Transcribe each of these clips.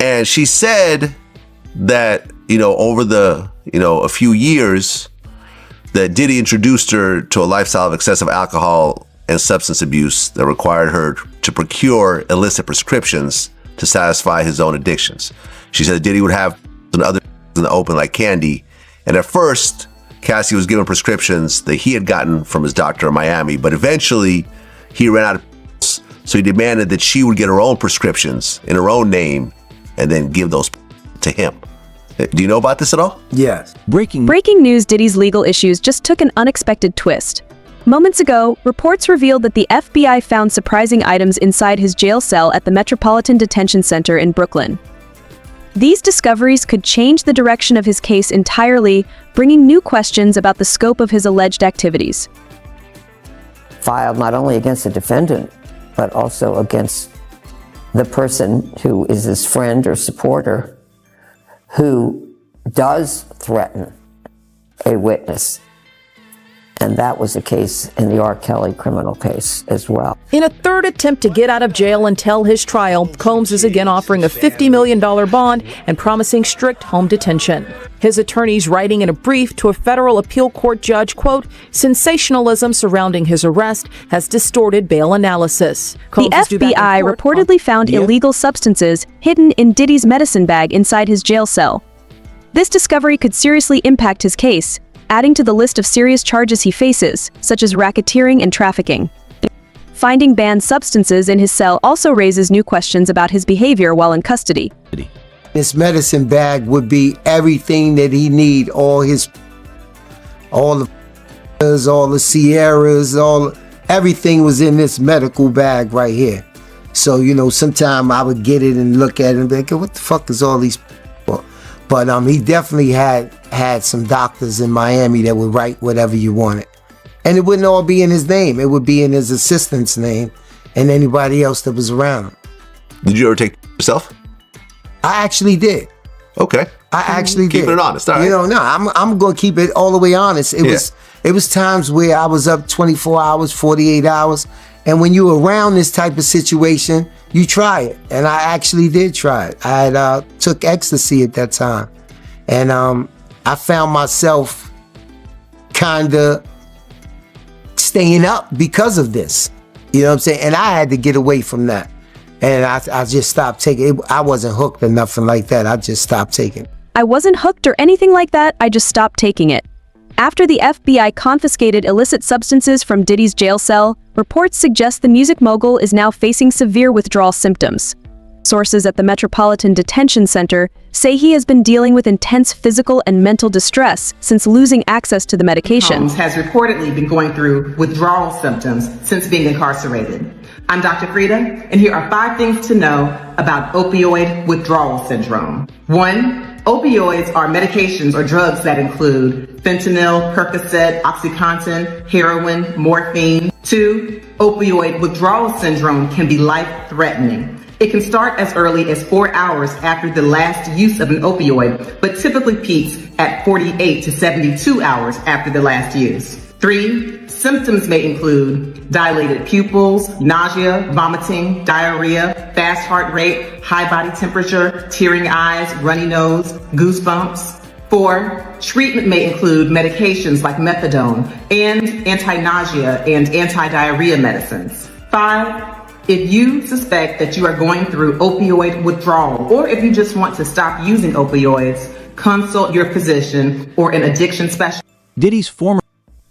And she said that, over the, a few years, that Diddy introduced her to a lifestyle of excessive alcohol and substance abuse that required her to procure illicit prescriptions to satisfy his own addictions. She said Diddy would have other in the open like candy. And at first, Cassie was given prescriptions that he had gotten from his doctor in Miami, but eventually he ran out of pills, so he demanded that she would get her own prescriptions in her own name and then give those to him. Do you know about this at all? Yes. Breaking news: Diddy's legal issues just took an unexpected twist. Moments ago, reports revealed that the FBI found surprising items inside his jail cell at the Metropolitan Detention Center in Brooklyn. These discoveries could change the direction of his case entirely, bringing new questions about the scope of his alleged activities. Filed not only against the defendant, but also against the person who is his friend or supporter who does threaten a witness. And that was the case in the R. Kelly criminal case as well. In a third attempt to get out of jail and tell his trial, Combs is again offering a $50 million bond and promising strict home detention. His attorneys writing in a brief to a federal appeal court judge, quote, sensationalism surrounding his arrest has distorted bail analysis. The FBI reportedly found illegal substances hidden in Diddy's medicine bag inside his jail cell. This discovery could seriously impact his case, adding to the list of serious charges he faces, such as racketeering and trafficking. Finding banned substances in his cell also raises new questions about his behavior while in custody. This medicine bag would be everything that he need, all the Sierras, everything was in this medical bag right here. So, sometime I would get it and look at it and be like, what the fuck is all these people? But he definitely had some doctors in Miami that would write whatever you wanted. And it wouldn't all be in his name. It would be in his assistant's name and anybody else that was around him. Did you ever take yourself? I actually did. Okay. I actually did. Keeping it honest, all right. No, I'm going to keep it all the way honest. It was times where I was up 24 hours, 48 hours. And when you're around this type of situation, you try it. And I actually did try it. I had took ecstasy at that time. And I found myself kind of staying up because of this. You know what I'm saying? And I had to get away from that. And I just stopped taking it. I wasn't hooked or nothing like that. I just stopped taking it. I wasn't hooked or anything like that. I just stopped taking it. After the FBI confiscated illicit substances from Diddy's jail cell, reports suggest the music mogul is now facing severe withdrawal symptoms. Sources at the Metropolitan Detention Center say he has been dealing with intense physical and mental distress since losing access to the medication. Combs has reportedly been going through withdrawal symptoms since being incarcerated. I'm Dr. Frida, and here are 5 things to know about opioid withdrawal syndrome. 1. Opioids are medications or drugs that include fentanyl, Percocet, OxyContin, heroin, morphine. 2. Opioid withdrawal syndrome can be life-threatening. It can start as early as 4 hours after the last use of an opioid, but typically peaks at 48 to 72 hours after the last use. 3. Symptoms may include dilated pupils, nausea, vomiting, diarrhea, fast heart rate, high body temperature, tearing eyes, runny nose, goosebumps. 4. Treatment may include medications like methadone and anti-nausea and anti-diarrhea medicines. 5. If you suspect that you are going through opioid withdrawal, or if you just want to stop using opioids, consult your physician or an addiction specialist.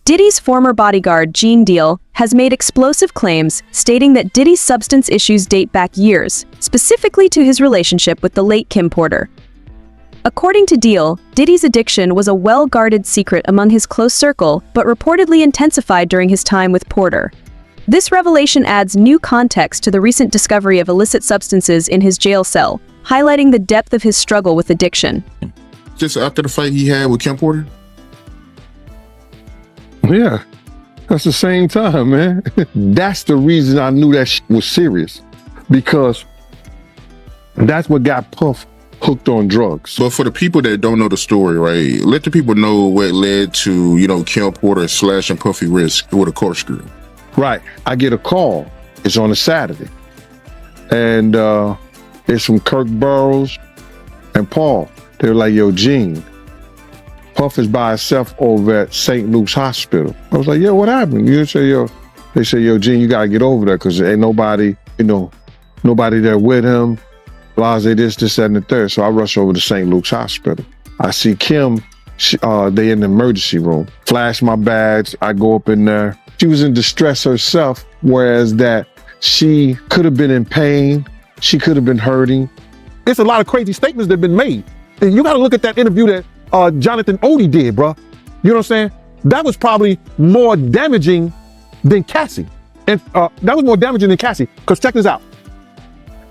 Diddy's former bodyguard, Gene Deal, has made explosive claims stating that Diddy's substance issues date back years, specifically to his relationship with the late Kim Porter. According to Deal, Diddy's addiction was a well-guarded secret among his close circle, but reportedly intensified during his time with Porter. This revelation adds new context to the recent discovery of illicit substances in his jail cell, highlighting the depth of his struggle with addiction. Just after the fight he had with Kim Porter? Yeah, that's the same time, man. That's the reason I knew that shit was serious, because that's what got Puff hooked on drugs. But for the people that don't know the story, right, let the people know what led to, Kim Porter slashing Puffy wrist with a corkscrew. Right. I get a call. It's on a Saturday. And is from Kirk Burroughs and Paul. They were like, yo, Gene, Puff is by himself over at St. Luke's Hospital. I was like, yo, what happened? You say, yo, they say, yo, Gene, you gotta get over there because there ain't nobody, nobody there with him. Blase, this, that, and the third. So I rush over to St. Luke's Hospital. I see Kim, they in the emergency room. Flash my badge, I go up in there. She was in distress herself, whereas that she could have been in pain, she could have been hurting. It's a lot of crazy statements that have been made. And you gotta look at that interview that Jonathan Odie did, bro. You know what I'm saying? That was probably more damaging than Cassie. And that was more damaging than Cassie, because check this out.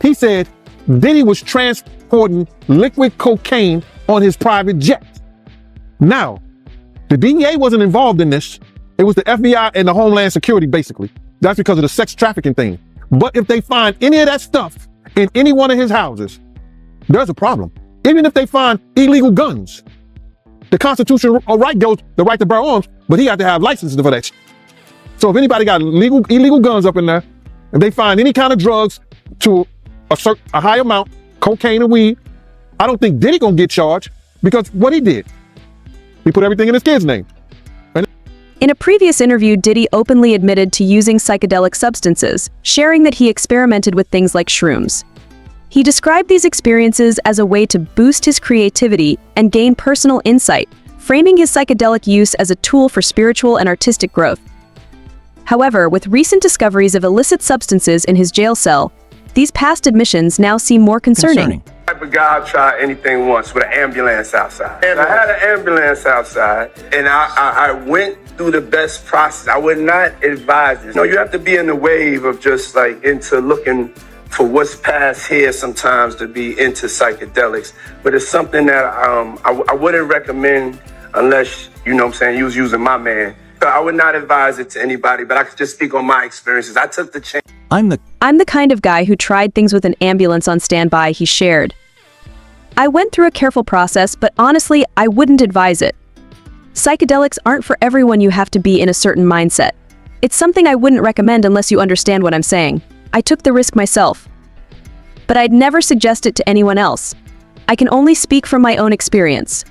He said Diddy was transporting liquid cocaine on his private jet. Now, the DEA wasn't involved in this. It was the FBI and the Homeland Security, basically. That's because of the sex trafficking thing. But if they find any of that stuff in any one of his houses, there's a problem. Even if they find illegal guns, the constitutional right goes the right to bear arms, but he had to have licenses for that. So if anybody got illegal guns up in there, if they find any kind of drugs to a high amount, cocaine and weed, I don't think Diddy gonna get charged because what he did, he put everything in his kid's name. In a previous interview, Diddy openly admitted to using psychedelic substances, sharing that he experimented with things like shrooms. He described these experiences as a way to boost his creativity and gain personal insight, framing his psychedelic use as a tool for spiritual and artistic growth. However, with recent discoveries of illicit substances in his jail cell, these past admissions now seem more concerning. Type of guy I'll try anything once with an ambulance outside. And I had an ambulance outside, and I went through the best process. I would not advise this. No, you have to be in the wave of just like into looking for what's past here sometimes to be into psychedelics. But it's something that I wouldn't recommend unless, you know what I'm saying, you was using my man. So I would not advise it to anybody, but I could just speak on my experiences. I took the chance. I'm the kind of guy who tried things with an ambulance on standby, he shared. I went through a careful process, but honestly, I wouldn't advise it. Psychedelics aren't for everyone. You have to be in a certain mindset. It's something I wouldn't recommend unless you understand what I'm saying. I took the risk myself, but I'd never suggest it to anyone else. I can only speak from my own experience.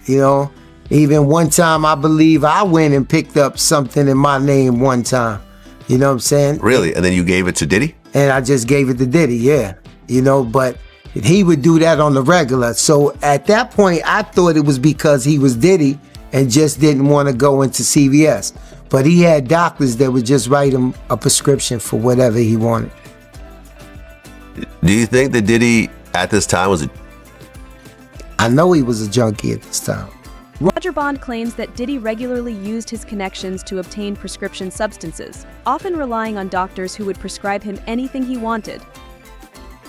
Even one time, I believe I went and picked up something in my name one time. You know what I'm saying? Really? And then you gave it to Diddy? And I just gave it to Diddy, yeah. But he would do that on the regular. So at that point, I thought it was because he was Diddy and just didn't want to go into CVS. But he had doctors that would just write him a prescription for whatever he wanted. Do you think that Diddy at this time was I know he was a junkie at this time. Roger Bond claims that Diddy regularly used his connections to obtain prescription substances, often relying on doctors who would prescribe him anything he wanted.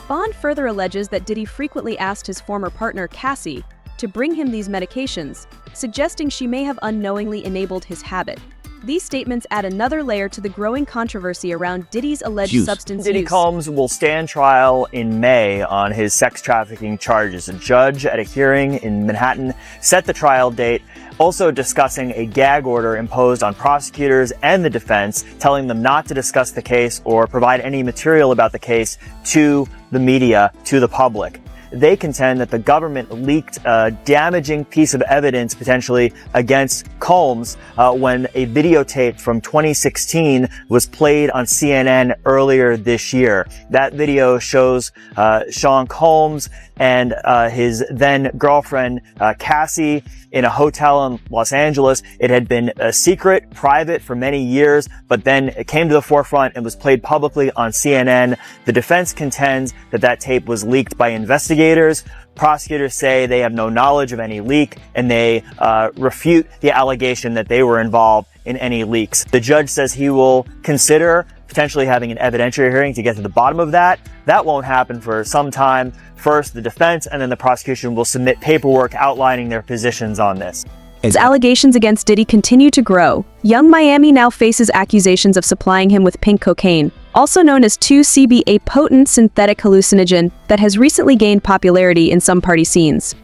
Bond further alleges that Diddy frequently asked his former partner, Cassie, to bring him these medications, suggesting she may have unknowingly enabled his habit. These statements add another layer to the growing controversy around Diddy's alleged substance Diddy use. Combs will stand trial in May on his sex trafficking charges. A judge at a hearing in Manhattan set the trial date, also discussing a gag order imposed on prosecutors and the defense, telling them not to discuss the case or provide any material about the case to the media, to the public. They contend that the government leaked a damaging piece of evidence potentially against Combs when a videotape from 2016 was played on CNN earlier this year. That video shows Sean Combs and his then girlfriend Cassie in a hotel in Los Angeles. It had been a secret, private for many years, but then it came to the forefront and was played publicly on CNN. The defense contends that that tape was leaked by investigators. Prosecutors say they have no knowledge of any leak, and they refute the allegation that they were involved in any leaks. The judge says he will consider potentially having an evidentiary hearing to get to the bottom of that. That won't happen for some time. First, the defense and then the prosecution will submit paperwork outlining their positions on this. As allegations against Diddy continue to grow, Young Miami now faces accusations of supplying him with pink cocaine, also known as 2CB, a potent synthetic hallucinogen that has recently gained popularity in some party scenes.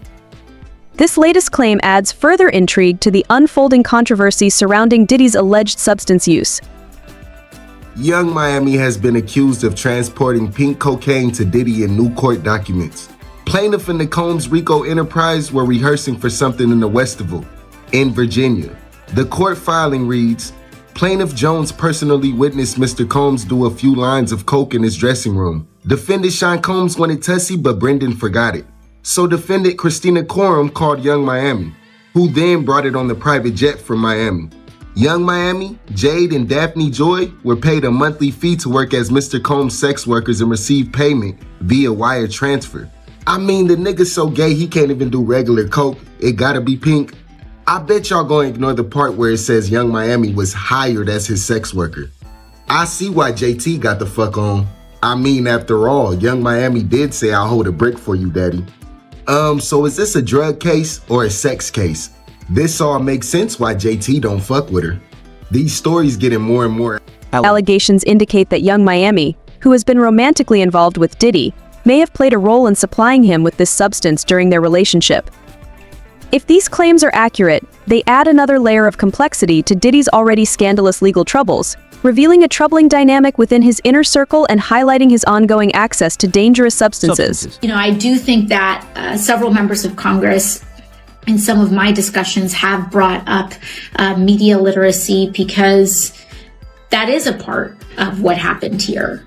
This latest claim adds further intrigue to the unfolding controversy surrounding Diddy's alleged substance use. Young Miami has been accused of transporting pink cocaine to Diddy in new court documents. Plaintiff and the Combs RICO enterprise were rehearsing for something in the Westival, in Virginia. The court filing reads, Plaintiff Jones personally witnessed Mr. Combs do a few lines of coke in his dressing room. Defendant Sean Combs wanted Tussie, but Brendan forgot it. So defendant Christina Coram called Young Miami, who then brought it on the private jet from Miami. Young Miami, Jade, and Daphne Joy were paid a monthly fee to work as Mr. Combs' sex workers and receive payment via wire transfer. I mean, the nigga's so gay he can't even do regular coke. It gotta be pink. I bet y'all gonna ignore the part where it says Young Miami was hired as his sex worker. I see why JT got the fuck on. I mean, after all, Young Miami did say, I'll hold a brick for you, daddy. So is this a drug case or a sex case? This all makes sense why JT don't fuck with her. These stories getting more and more. Allegations indicate that Young Miami, who has been romantically involved with Diddy, may have played a role in supplying him with this substance during their relationship. If these claims are accurate, they add another layer of complexity to Diddy's already scandalous legal troubles, revealing a troubling dynamic within his inner circle and highlighting his ongoing access to dangerous substances. You know, I do think that several members of Congress in some of my discussions have brought up media literacy because that is a part of what happened here.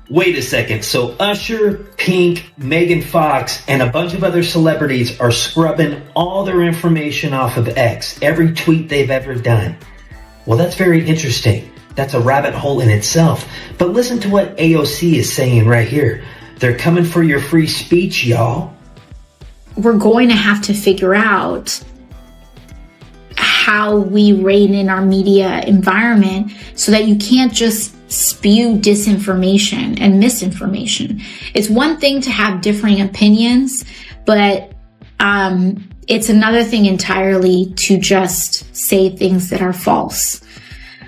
Wait a second. So Usher, Pink, Megan Fox, and a bunch of other celebrities are scrubbing all their information off of X, every tweet they've ever done. Well, that's very interesting. That's a rabbit hole in itself. But listen to what AOC is saying right here. They're coming for your free speech, y'all. We're going to have to figure out how we rein in our media environment so that you can't just spew disinformation and misinformation. It's one thing to have differing opinions, but it's another thing entirely to just say things that are false.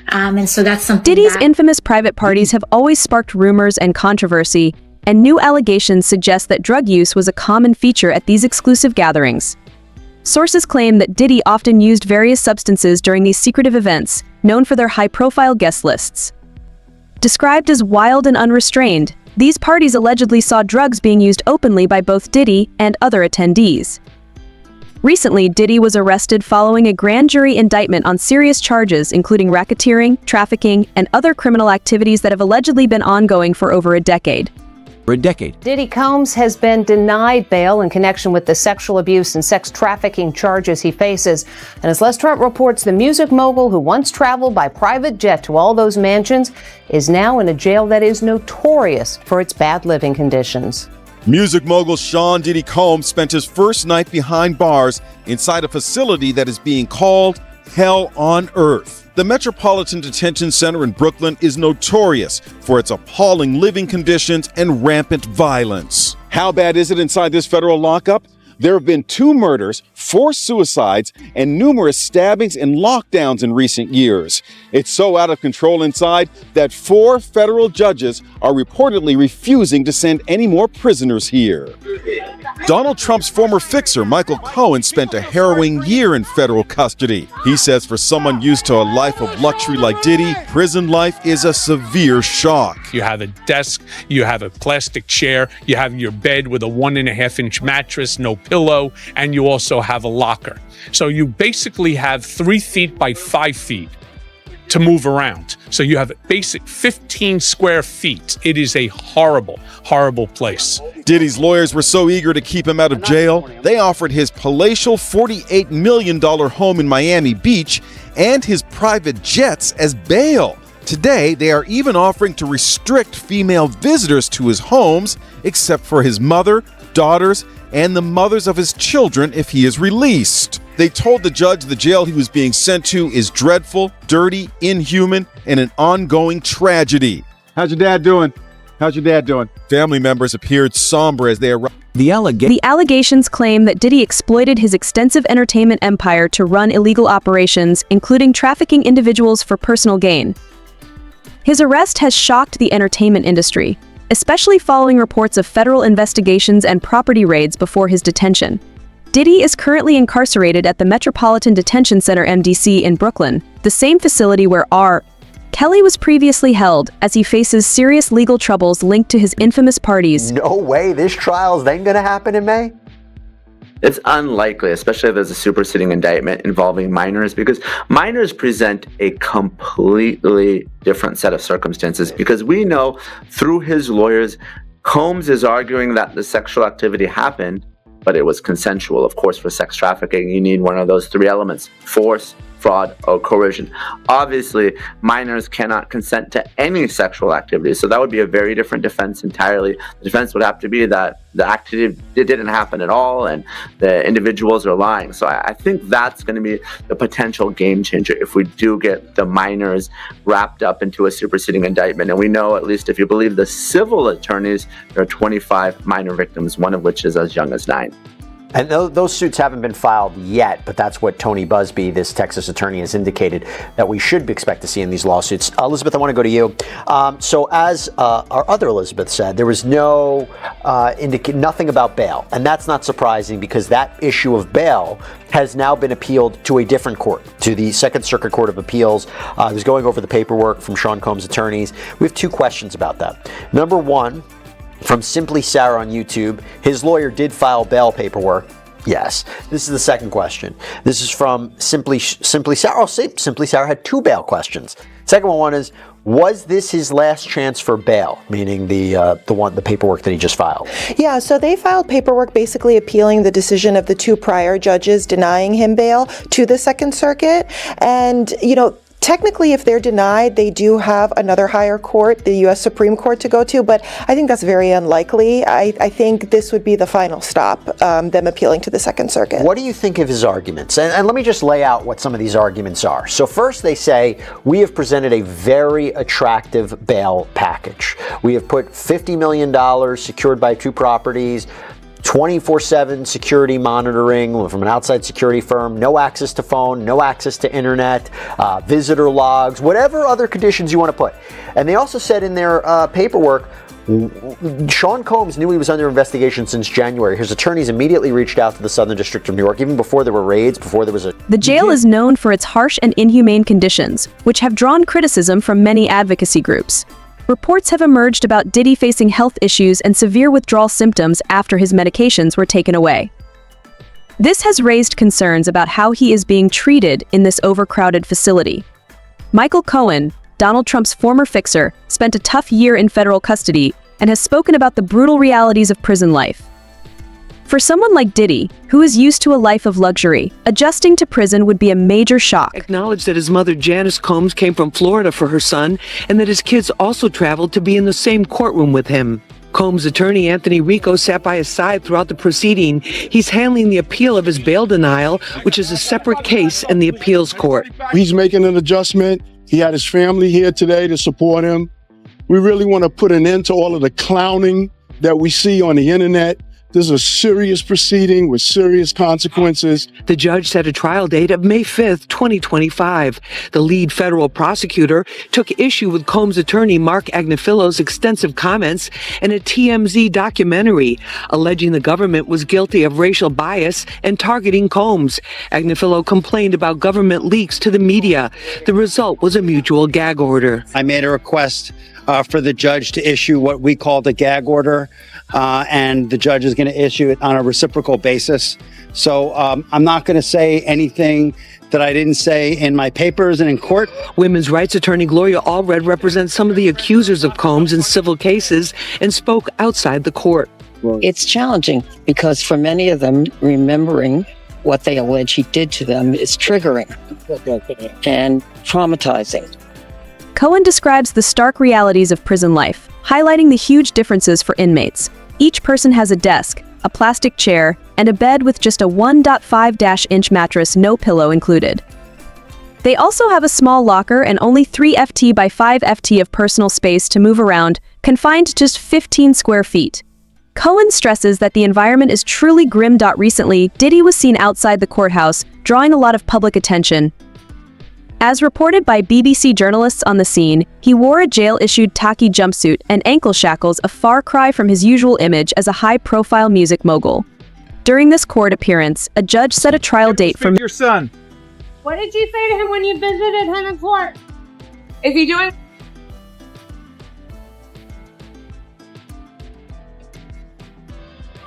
And so that's something Diddy's infamous private parties have always sparked rumors and controversy, and new allegations suggest that drug use was a common feature at these exclusive gatherings. Sources claim that Diddy often used various substances during these secretive events, known for their high-profile guest lists. Described as wild and unrestrained, these parties allegedly saw drugs being used openly by both Diddy and other attendees. Recently, Diddy was arrested following a grand jury indictment on serious charges including racketeering, trafficking, and other criminal activities that have allegedly been ongoing for over a decade. Diddy Combs has been denied bail in connection with the sexual abuse and sex trafficking charges he faces. And as Les Trent reports, the music mogul who once traveled by private jet to all those mansions is now in a jail that is notorious for its bad living conditions. Music mogul Sean Diddy Combs spent his first night behind bars inside a facility that is being called Hell on Earth. The Metropolitan Detention Center in Brooklyn is notorious for its appalling living conditions and rampant violence. How bad is it inside this federal lockup? There have been 2 murders, 4 suicides, and numerous stabbings and lockdowns in recent years. It's so out of control inside that 4 federal judges are reportedly refusing to send any more prisoners here. Donald Trump's former fixer, Michael Cohen, spent a harrowing year in federal custody. He says for someone used to a life of luxury like Diddy, prison life is a severe shock. You have a desk, you have a plastic chair, you have your bed with a 1.5-inch mattress, no pillow, and you also have a locker. So you basically have 3 feet by 5 feet to move around. So you have a basic 15 square feet. It is a horrible, horrible place. Diddy's lawyers were so eager to keep him out of jail, they offered his palatial $48 million home in Miami Beach and his private jets as bail. Today, they are even offering to restrict female visitors to his homes, except for his mother, daughters, and the mothers of his children if he is released. They told the judge the jail he was being sent to is dreadful, dirty, inhuman, and an ongoing tragedy. How's your dad doing? How's your dad doing? Family members appeared somber as they arrived. The allegations claim that Diddy exploited his extensive entertainment empire to run illegal operations, including trafficking individuals for personal gain. His arrest has shocked the entertainment industry, especially following reports of federal investigations and property raids before his detention. Diddy is currently incarcerated at the Metropolitan Detention Center MDC in Brooklyn, the same facility where Kelly was previously held as he faces serious legal troubles linked to his infamous parties. No way, this trial's then gonna happen in May? It's unlikely, especially if there's a superseding indictment involving minors, because minors present a completely different set of circumstances. Because we know through his lawyers, Combs is arguing that the sexual activity happened, but it was consensual. Of course, for sex trafficking, you need one of those three elements: force, fraud, or coercion. Obviously, minors cannot consent to any sexual activity, so that would be a very different defense entirely. The defense would have to be that the activity didn't happen at all and the individuals are lying. So I think that's going to be the potential game changer if we do get the minors wrapped up into a superseding indictment. And we know, at least if you believe the civil attorneys, there are 25 minor victims, one of which is as young as 9. And those suits haven't been filed yet, but that's what Tony Busby, this Texas attorney, has indicated that we should expect to see in these lawsuits. Elizabeth, I want to go to you. So as our other Elizabeth said, there was nothing about bail. And that's not surprising because that issue of bail has now been appealed to a different court, to the Second Circuit Court of Appeals. I was going over the paperwork from Sean Combs' attorneys. We have 2 questions about that. Number one, from Simply Sarah on YouTube, his lawyer did file bail paperwork. Yes. This is the second question. This is from Simply Sarah. Oh, Simply Sarah had 2 bail questions. Second one is, was this his last chance for bail? Meaning the paperwork that he just filed. Yeah, so they filed paperwork basically appealing the decision of the 2 prior judges denying him bail to the Second Circuit. And, technically, if they're denied, they do have another higher court, the U.S. Supreme Court, to go to, but I think that's very unlikely. I think this would be the final stop, them appealing to the Second Circuit. What do you think of his arguments? And let me just lay out what some of these arguments are. So first they say, we have presented a very attractive bail package. We have put $50 million secured by 2 properties, 24/7 security monitoring from an outside security firm, no access to phone, no access to internet, visitor logs, whatever other conditions you want to put. And they also said in their paperwork, Sean Combs knew he was under investigation since January. His attorneys immediately reached out to the Southern District of New York, even before there were raids, before there was a... The jail is known for its harsh and inhumane conditions, which have drawn criticism from many advocacy groups. Reports have emerged about Diddy facing health issues and severe withdrawal symptoms after his medications were taken away. This has raised concerns about how he is being treated in this overcrowded facility. Michael Cohen, Donald Trump's former fixer, spent a tough year in federal custody and has spoken about the brutal realities of prison life. For someone like Diddy, who is used to a life of luxury, adjusting to prison would be a major shock. Acknowledged that his mother, Janice Combs, came from Florida for her son, and that his kids also traveled to be in the same courtroom with him. Combs' attorney, Anthony Rico, sat by his side throughout the proceeding. He's handling the appeal of his bail denial, which is a separate case in the appeals court. He's making an adjustment. He had his family here today to support him. We really want to put an end to all of the clowning that we see on the internet. This is a serious proceeding with serious consequences. The judge set a trial date of May 5th, 2025. The lead federal prosecutor took issue with Combs' attorney Mark Agnefilo's extensive comments in a TMZ documentary, alleging the government was guilty of racial bias and targeting Combs. Agnifilo complained about government leaks to the media. The result was a mutual gag order. I made a request for the judge to issue what we call the gag order, and the judge is going to issue it on a reciprocal basis. So I'm not going to say anything that I didn't say in my papers and in court. Women's rights attorney Gloria Allred represents some of the accusers of Combs in civil cases and spoke outside the court. It's challenging because for many of them, remembering what they allege he did to them is triggering and traumatizing. Cohen describes the stark realities of prison life, highlighting the huge differences for inmates. Each person has a desk, a plastic chair, and a bed with just a 1.5-inch mattress, no pillow included. They also have a small locker and only 3 FT by 5 FT of personal space to move around, confined to just 15 square feet. Cohen stresses that the environment is truly grim. Recently, Diddy was seen outside the courthouse, drawing a lot of public attention. As reported by BBC journalists on the scene, he wore a jail-issued Taki jumpsuit and ankle shackles, a far cry from his usual image as a high-profile music mogul. During this court appearance, a judge set a trial date for your son. What did you say to him when you visited him in court? Is he doing?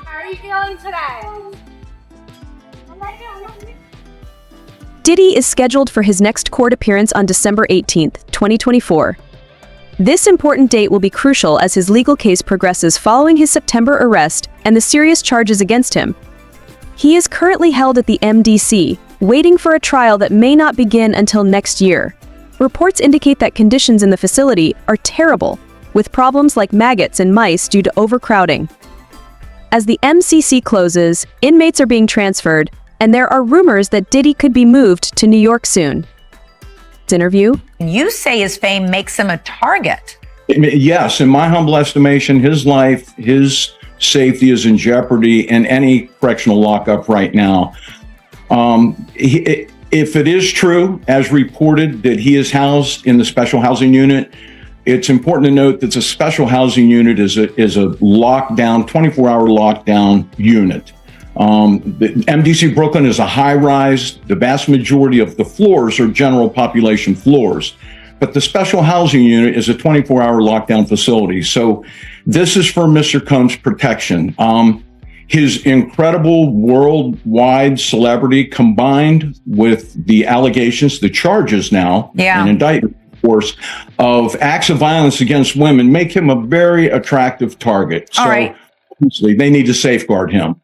How are you feeling today? Diddy is scheduled for his next court appearance on December 18th, 2024. This important date will be crucial as his legal case progresses following his September arrest and the serious charges against him. He is currently held at the MDC, waiting for a trial that may not begin until next year. Reports indicate that conditions in the facility are terrible, with problems like maggots and mice due to overcrowding. As the MCC closes, inmates are being transferred, and there are rumors that Diddy could be moved to New York soon. Interview. You say his fame makes him a target. Yes, in my humble estimation, his life, his safety is in jeopardy in any correctional lockup right now. If it is true, as reported, that he is housed in the special housing unit, it's important to note that the special housing unit is a lockdown, 24-hour lockdown unit. The MDC Brooklyn is a high-rise. The vast majority of the floors are general population floors. But the special housing unit is a 24-hour lockdown facility. So this is for Mr. Combs' protection. His incredible worldwide celebrity combined with the allegations, the charges now, and indictment, of course, of acts of violence against women make him a very attractive target. So obviously they need to safeguard him.